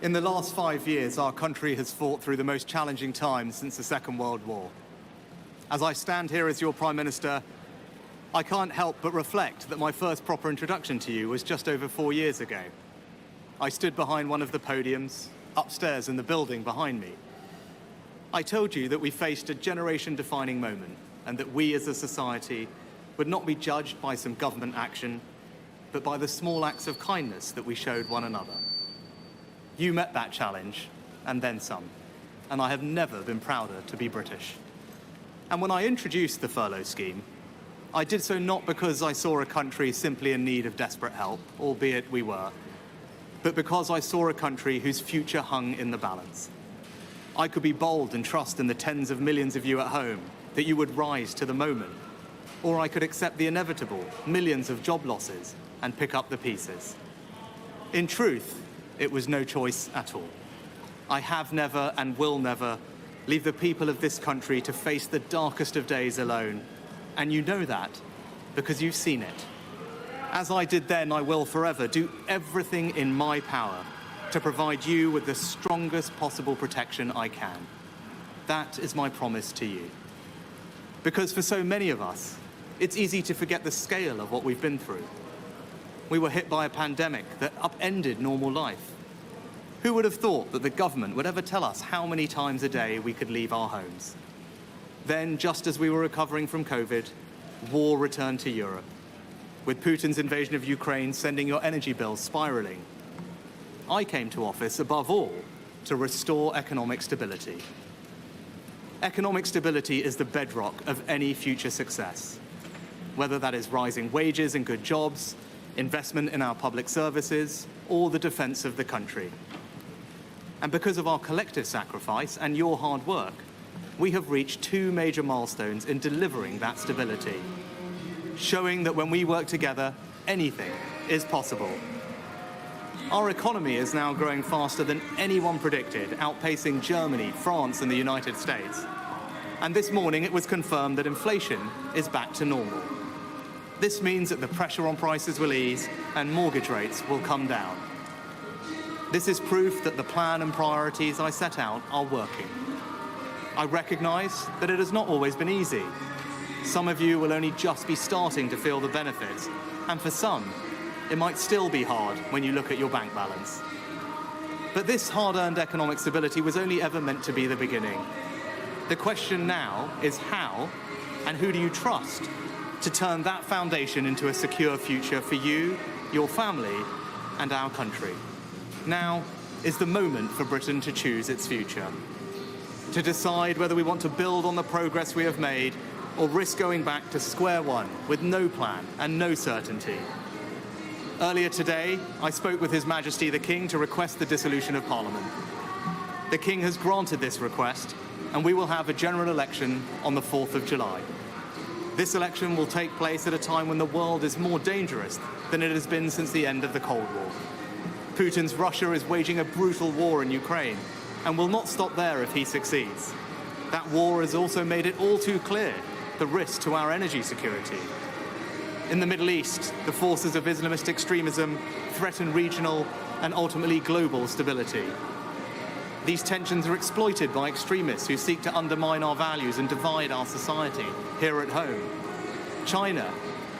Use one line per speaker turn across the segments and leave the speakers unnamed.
In the last 5 years, our country has fought through the most challenging times since the Second World War. As I stand here as your Prime Minister, I can't help but reflect that my first proper introduction to you was just over 4 years ago. I stood behind one of the podiums, upstairs in the building behind me. I told you that we faced a generation-defining moment and that we as a society would not be judged by some government action, but by the small acts of kindness that we showed one another. You met that challenge, and then some, and I have never been prouder to be British. And when I introduced the furlough scheme, I did so not because I saw a country simply in need of desperate help, albeit we were, but because I saw a country whose future hung in the balance. I could be bold and trust in the tens of millions of you at home that you would rise to the moment, or I could accept the inevitable millions of job losses and pick up the pieces. In truth, it was no choice at all. I have never and will never leave the people of this country to face the darkest of days alone, and you know that because you've seen it. As I did then, I will forever do everything in my power to provide you with the strongest possible protection I can. That is my promise to you. Because for so many of us, it's easy to forget the scale of what we've been through. We were hit by a pandemic that upended normal life. Who would have thought that the government would ever tell us how many times a day we could leave our homes? Then, just as we were recovering from COVID, war returned to Europe, with Putin's invasion of Ukraine sending your energy bills spiraling. I came to office, above all, to restore economic stability. Economic stability is the bedrock of any future success, whether that is rising wages and good jobs, investment in our public services, or the defence of the country. And because of our collective sacrifice and your hard work, we have reached 2 major milestones in delivering that stability, showing that when we work together, anything is possible. Our economy is now growing faster than anyone predicted, outpacing Germany, France, and the United States. And this morning it was confirmed that inflation is back to normal. This means that the pressure on prices will ease and mortgage rates will come down. This is proof that the plan and priorities I set out are working. I recognise that it has not always been easy. Some of you will only just be starting to feel the benefits, and for some, it might still be hard when you look at your bank balance. But this hard-earned economic stability was only ever meant to be the beginning. The question now is how and who do you trust to turn that foundation into a secure future for you, your family, and our country. Now is the moment for Britain to choose its future, to decide whether we want to build on the progress we have made or risk going back to square one with no plan and no certainty. Earlier today, I spoke with His Majesty the King to request the dissolution of Parliament. The King has granted this request, and we will have a general election on the 4th of July. This election will take place at a time when the world is more dangerous than it has been since the end of the Cold War. Putin's Russia is waging a brutal war in Ukraine and will not stop there if he succeeds. That war has also made it all too clear the risk to our energy security. In the Middle East, the forces of Islamist extremism threaten regional and ultimately global stability. These tensions are exploited by extremists who seek to undermine our values and divide our society here at home. China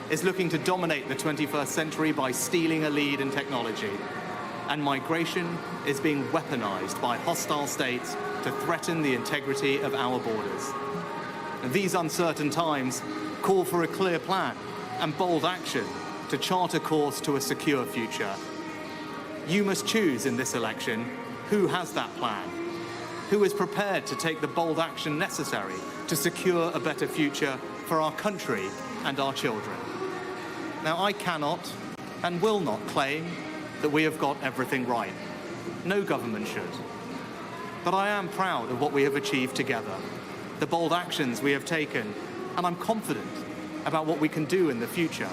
is looking to dominate the 21st century by stealing a lead in technology. And migration is being weaponized by hostile states to threaten the integrity of our borders. And these uncertain times call for a clear plan and bold action to chart a course to a secure future. You must choose in this election who has that plan, who is prepared to take the bold action necessary to secure a better future for our country and our children. Now, I cannot and will not claim that we have got everything right. No government should. But I am proud of what we have achieved together, the bold actions we have taken, and I'm confident about what we can do in the future.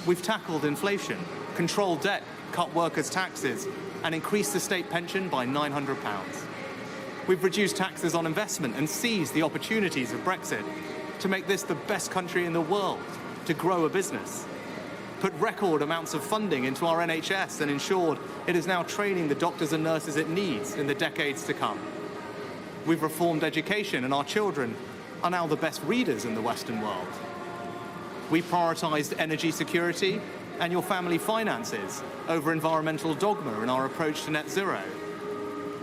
We've tackled inflation, controlled debt, cut workers' taxes, and increased the state pension by £900. We've reduced taxes on investment and seized the opportunities of Brexit to make this the best country in the world to grow a business. put record amounts of funding into our NHS and ensured it is now training the doctors and nurses it needs in the decades to come. We've reformed education, and our children are now the best readers in the Western world. We prioritised energy security and your family finances over environmental dogma in our approach to net zero.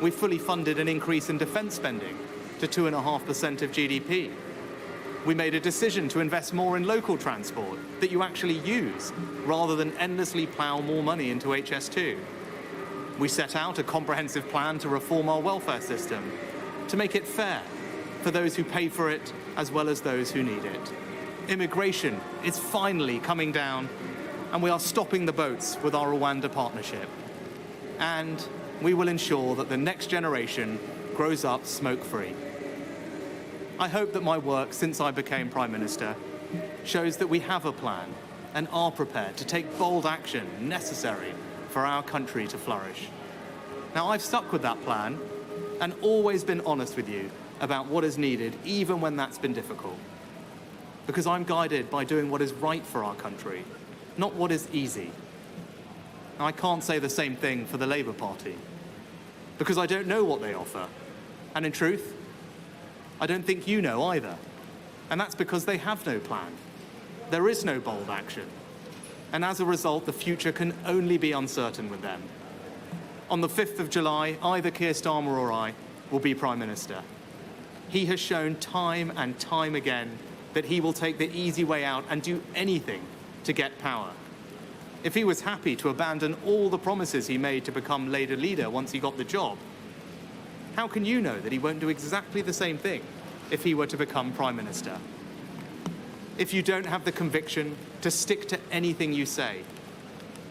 We fully funded an increase in defence spending to 2.5% of GDP. We made a decision to invest more in local transport that you actually use, rather than endlessly plough more money into HS2. We set out a comprehensive plan to reform our welfare system, to make it fair for those who pay for it as well as those who need it. Immigration is finally coming down, and we are stopping the boats with our Rwanda partnership. And we will ensure that the next generation grows up smoke-free. I hope that my work since I became Prime Minister shows that we have a plan and are prepared to take bold action necessary for our country to flourish. Now, I've stuck with that plan and always been honest with you about what is needed, even when that's been difficult. Because I'm guided by doing what is right for our country, not what is easy. Now, I can't say the same thing for the Labour Party, because I don't know what they offer. And in truth, I don't think you know either. And that's because they have no plan. There is no bold action. And as a result, the future can only be uncertain with them. On the 5th of July, either Keir Starmer or I will be Prime Minister. He has shown time and time again that he will take the easy way out and do anything to get power. If he was happy to abandon all the promises he made to become Labour leader once he got the job, how can you know that he won't do exactly the same thing if he were to become Prime Minister? If you don't have the conviction to stick to anything you say,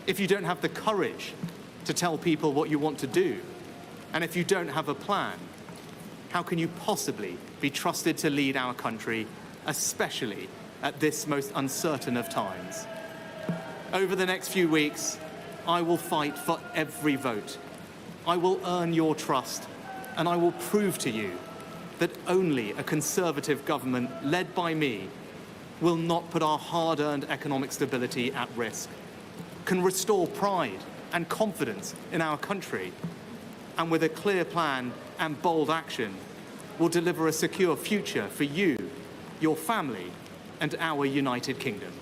if you don't have the courage to tell people what you want to do, and if you don't have a plan, how can you possibly be trusted to lead our country, especially at this most uncertain of times? Over the next few weeks, I will fight for every vote. I will earn your trust, and I will prove to you that only a Conservative government led by me will not put our hard-earned economic stability at risk, can restore pride and confidence in our country, and with a clear plan and bold action, will deliver a secure future for you, your family, and our United Kingdom.